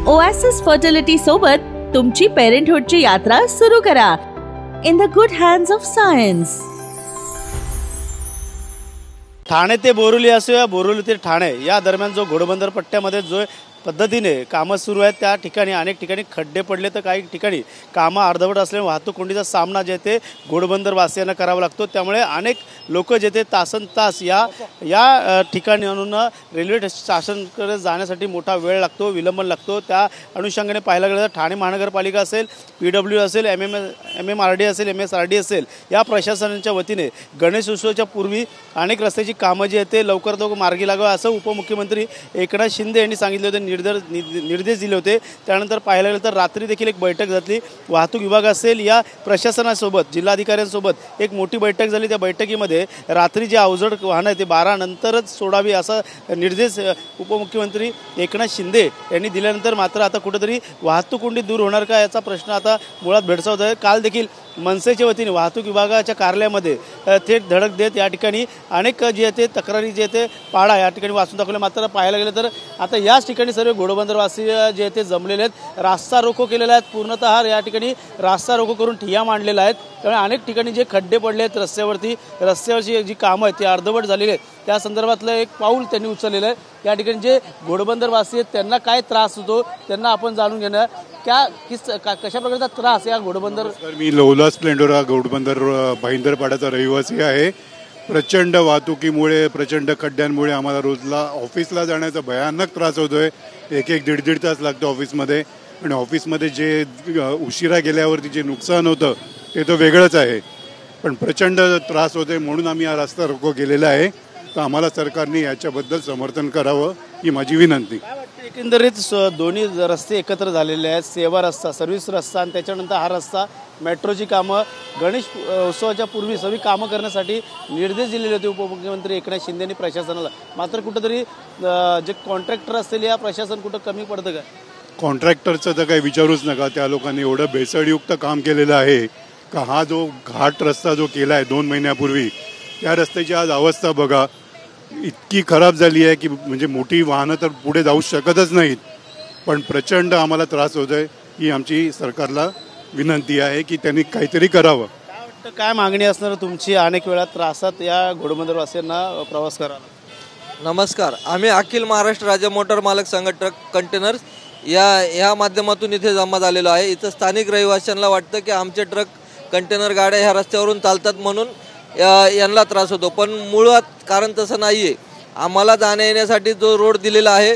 Oasis fertility सोबत तुमची पेरेंटहुडची यात्रा सुरू करा in the good hands of science. Thane ते बोरिवली असो या बोरिवली ते ठाणे या दरम्यान जो घोडबंदर पट्ट्यामध्ये जो पद्धतीने कामं सुरू आहेत त्या ठिकाणी अनेक ठिकाणी खड्डे पडले तर काही ठिकाणी कामं अर्धवट असल्यामुळे वाहतूक कोंडीचा सामना जे ते घोडबंदर वासियांना करावा लागतो। त्यामुळे अनेक लोक जे ते तासनतास या ठिकाणाहून रेल्वे स्टेशनकडे जाण्यासाठी मोठा वेळ लागतो, विलंब लागतो। त्या अनुषंगाने पाहायला गेलं तर ठाणे महानगरपालिका असेल, PW असेल, MMRD असेल, MSRD असेल या प्रशासनाच्या वतीने गणेश उत्सवाच्या पूर्वी अनेक रस्त्याची कामं जी आहेत ते लवकरात लवकर मार्गी लागावं असं उपमुख्यमंत्री एकनाथ शिंदे यांनी सांगितले होते, निर्देश दिले होते। त्यानंतर पाहायला गेलं तर रात्री देखील एक बैठक झाली, वाहतूक विभाग असेल या प्रशासनासोबत जिल्हाधिकाऱ्यांसोबत एक मोठी बैठक झाली। त्या बैठकीमध्ये रात्री जे अवजड वाहनं आहे ते 12 नंतरच सोडावी असा निर्देश उपमुख्यमंत्री एकनाथ शिंदे यांनी दिल्यानंतर मात्र आता कुठेतरी वाहतूक कोंडी दूर होणार का याचा प्रश्न आता मुळात भेडसावत आहे। काल देखील मनसेच्या वतीने वाहतूक विभागाच्या कार्यालयामध्ये थेट धडक देत या ठिकाणी अनेक जे आहे ते तक्रारी जे ते पाडा या ठिकाणी वाचून दाखवले। मात्र पाहायला गेलं तर आता याच ठिकाणी सर्व घोडबंदरवासी जे आहे ते जमलेले आहेत, रास्ता रोको केलेला आहे, पूर्णतः या ठिकाणी रास्ता रोको करून ठिय्या मांडलेला आहेत। त्यामुळे अनेक ठिकाणी जे खड्डे पडले आहेत रस्त्यावरची जी कामं आहेत ती अर्धवट झालेली आहेत, त्या संदर्भातलं एक पाऊल त्यांनी उचललेलं आहे। या ठिकाणी जे घोडबंदरवासी आहेत त्यांना काय त्रास होतो त्यांना आपण जाणून घेणार कशा प्रकारचा त्रास या घोडबंदर। मी लोला स्प्लेंडोरा घोडबंदर भाईंदरपाड्याचा रहिवासी आहे। प्रचंड वाहतुकीमुळे प्रचंड खड्ड्यांमुळे आम्हाला रोजला ऑफिसला जाण्याचा भयानक त्रास होतोय। एक दीड तास लागतो ऑफिसमध्ये, आणि ऑफिसमध्ये जे उशिरा गेल्यावरती जे नुकसान होतं ते तर वेगळंच आहे, पण प्रचंड त्रास होते म्हणून आम्ही हा रस्ता रोको केलेला आहे। तर आम्हाला सरकारने याच्याबद्दल समर्थन करावं ही माझी विनंती। एकंदरीत दोन्ही रस्ते एकत्र झालेले आहेत, सेवा रस्ता, सर्व्हिस रस्ता आणि त्याच्यानंतर हा रस्ता मेट्रोची कामं गणेश उत्सवाच्या पूर्वी सगळी कामं करण्यासाठी निर्देश दिलेले होते उपमुख्यमंत्री एकनाथ शिंदे यांनी प्रशासनाला। मात्र कुठंतरी जे कॉन्ट्रॅक्टर असतील या प्रशासन कुठं कमी पडतं का? कॉन्ट्रॅक्टरचं तर काही विचारूच नका, त्या लोकांनी एवढं भेसळयुक्त काम केलेलं आहे का हा जो घाट रस्ता जो केला आहे 2 महिन्यापूर्वी त्या रस्त्याची आज अवस्था बघा, इतकी खराब झाली आहे की म्हणजे मोठी वाहनं तर पुढे जाऊ शकतच नाहीत। पण प्रचंड आम्हाला त्रास होतो आहे, ही आमची सरकारला विनंती आहे की त्यांनी काहीतरी करावं। काय वाटतं, काय मागणी असणार तुमची अनेक वेळा त्रासात या घोडबंदरवासियांना प्रवास करायला? नमस्कार, आम्ही अखिल महाराष्ट्र राज्य मोटर मालक संघ ट्रक कंटेनर्स या माध्यमातून इथे जमा झालेलो आहे। इथं स्थानिक रहिवाशांना वाटतं की आमचे ट्रक कंटेनर गाड्या ह्या रस्त्यावरून चालतात म्हणून यांना त्रास होतो, पण मुळात कारण तसं नाही आहे। आम्हाला जाण्या येण्यासाठी जो रोड दिलेला आहे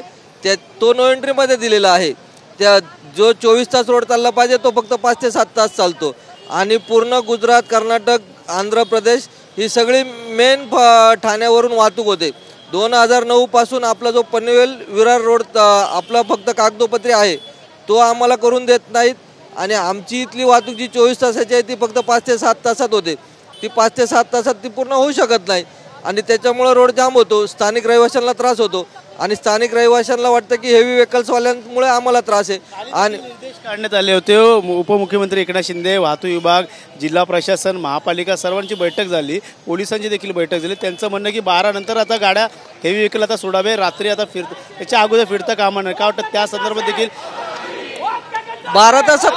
तो नो एंट्रीमध्ये दिलेला आहे। त्या जो 24 तास रोड चालला पाहिजे तो फक्त 5 ते 7 तास चालतो, आणि पूर्ण गुजरात, कर्नाटक, आंध्र प्रदेश ही सगळी मेन ठाण्यावरून वाहतूक होते। 2009 पासून आपला जो पनवेल विरार रोड आपला फक्त कागदोपत्री आहे तो आम्हाला करून देत नाहीत, आणि आमची इथली वाहतूक जी 24 तासाची आहे ती फक्त 5 ते 7 तासात होते। ती 5 ते 7 तासात ती पूर्ण होऊ शकत नाही, आणि त्याच्यामुळे रोड जाम होतो, स्थानिक रहिवाशांना त्रास होतो, आणि स्थानिक रहिवाशांना वाटतं की हेवी व्हेकल्सवाल्यांमुळे आम्हाला त्रास आहे। आणि निर्देश काढण्यात आले होते, उपमुख्यमंत्री एकनाथ शिंदे, वाहतूक विभाग, जिल्हा प्रशासन, महापालिका सर्वांची बैठक झाली, पोलिसांची देखील बैठक झाली। त्यांचं म्हणणं की 12 नंतर आता गाड्या हेवी व्हेकल आता सोडावे, रात्री आता त्याच्या अगोदर फिरता कामा नये। काय वाटतं त्या संदर्भात देखील 12 तासात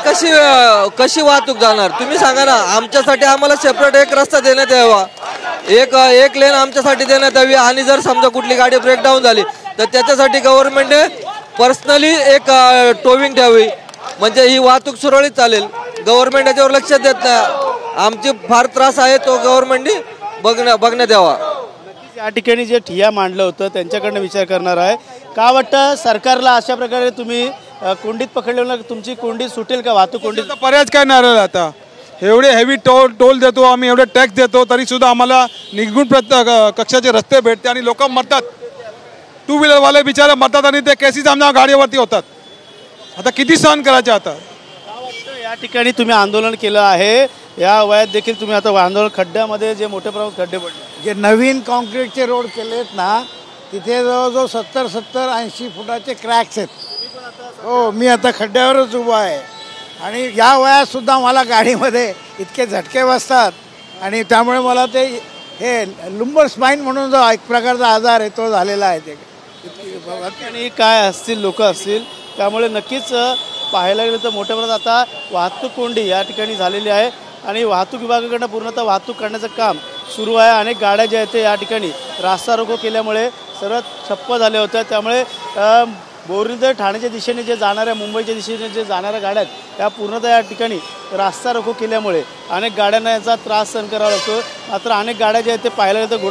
कशी वाहतूक जाणार तुम्ही सांगा ना? आमच्यासाठी आम्हाला सेपरेट एक रस्ता देण्यात यावा, एक लेन आमच्यासाठी देण्यात यावी, आणि जर समजा कुठली गाडी ब्रेकडाऊन झाली तर त्याच्यासाठी गव्हर्नमेंटने पर्सनली एक टोविंग ठेवावी, म्हणजे ही वाहतूक सुरळीत चालेल। गव्हर्नमेंट याच्यावर लक्ष देत नाही, आमची फार त्रास आहे तो गव्हर्नमेंटने बघण्यात यावा। या ठिकाणी जे ठिय्या मांडलं होतं त्यांच्याकडनं विचार करणार आहे। का वाटतं सरकारला अशा प्रकारे तुम्ही कोंडीत पकडल्यावर तुमची कोंडी सुटेल का? वाहतूक कोंडीत पर्यायच काय नाही आता, एवढे हेवी टोल देतो आम्ही, एवढे टॅक्स देतो, तरी सुद्धा आम्हाला निघून कक्षाचे रस्ते भेटते आणि लोक मरतात। 2 व्हीलरवाले बिचारे मरतात आणि ते केसेस आमच्या गाडीवरती होतात। आता किती सहन करायचे? आता या ठिकाणी तुम्ही आंदोलन केलं आहे, या वयात देखील तुम्ही आता आंदोलन खड्ड्यामध्ये जे मोठ्या प्रमाणात खड्डे पडले, जे नवीन कॉन्क्रीटचे रोड केलेत ना तिथे जवळजवळ 70-80 फुटाचे क्रॅक्स आहेत। हो, मी आता खड्ड्यावरच उभा आहे, आणि या वयात सुद्धा मला गाडीमध्ये इतके झटके बसतात, आणि त्यामुळे मला ते हे लुंबर स्पाईन म्हणून जो एक प्रकारचा आजार आहे तो झालेला आहे। ते आणि काय असतील लोक असतील त्यामुळे नक्कीच पाहायला गेलं तर मोठ्या प्रमाणात आता वाहतूक कोंडी या ठिकाणी झालेली आहे आणि वाहतूक विभागाकडनं पूर्णतः वाहतूक करण्याचं काम सुरू आहे. अनेक गाड्या ज्या आहेत ते या ठिकाणी रास्ता रोको केल्यामुळे सर्व ठप्प झाल्या होत्या. त्यामुळे बोरिवली ते ठाण्याच्या दिशेने जे जाणाऱ्या मुंबईच्या दिशेने जे जाणाऱ्या गाड्या आहेत त्या पूर्णतः या ठिकाणी रास्ता रोको केल्यामुळे अनेक गाड्यांना याचा त्रास सहन करावा लागतो. मात्र अनेक गाड्या ज्या आहेत ते पाहायला गेलं तर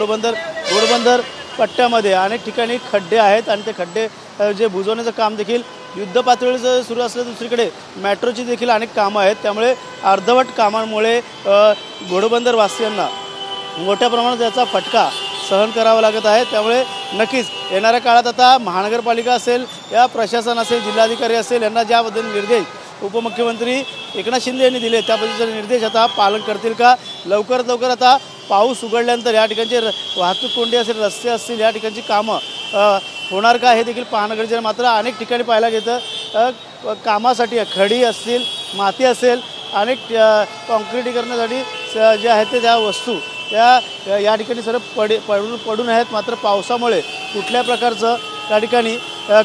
घोडबंदर पट्ट्यामध्ये अनेक ठिकाणी खड्डे आहेत आणि ते खड्डे जे बुजवण्याचं काम देखील युद्ध पातळीवर सुरू असलं. दुसरीकडे मेट्रोची देखील अनेक कामं आहेत. त्यामुळे अर्धवट कामांमुळे घोडबंदर वासियांना मोठ्या प्रमाणात याचा फटका सहन करावा लागत आहे. त्यामुळे नक्कीच येणाऱ्या काळात आता महानगरपालिका असेल या प्रशासन असेल जिल्हाधिकारी असेल यांना ज्या पद्धतीने निर्देश उपमुख्यमंत्री एकनाथ शिंदे यांनी दिले त्या पद्धतीचे निर्देश आता पालन करतील का? लवकरात लवकर आता पाऊस उघडल्यानंतर या ठिकाणचे वाहतूक कोंडी असेल रस्ते असतील या ठिकाणची कामं होणार का हे देखील पाहणं गरजेचं आहे. मात्र अनेक ठिकाणी पाहायला गेलं कामासाठी खडी असतील माती असेल अनेक कॉन्क्रिटीकरणासाठी जे आहेत ते त्या वस्तू या ठिकाणी सर्व पडून आहेत. मात्र पावसामुळे कुठल्या प्रकारचं त्या ठिकाणी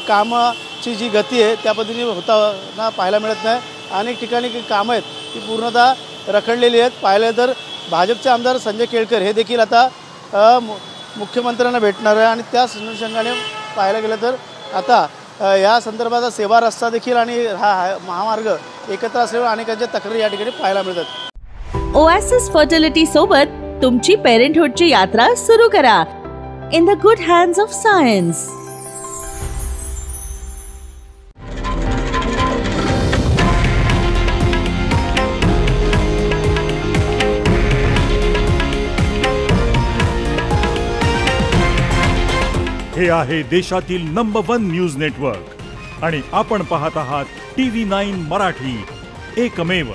कामाची जी गती आहे त्या पद्धतीने होताना पाहायला मिळत नाही. अनेक ठिकाणी कामं आहेत ती पूर्णतः रखडलेली आहेत. पाहिलं तर भाजपचे आमदार संजय केळकर हे देखील आता मुख्यमंत्र्यांना भेटणार आहे आणि त्याच अनुषंगाने पाहायला गेलं तर आता या संदर्भात सेवा रस्ता देखील आणि हा महामार्ग एकत्र असल्यामुळे अनेकांच्या तक्रारी या ठिकाणी पाहायला मिळतात. ओएसिस फर्टिलिटी सोबत तुमची पेरेंटहुडची यात्रा सुरू करा. In the good hands of science. हे आहे देशातील नंबर 1 न्यूज नेटवर्क आणि आपण पाहत आहात TV9 मराठी, एकमेव.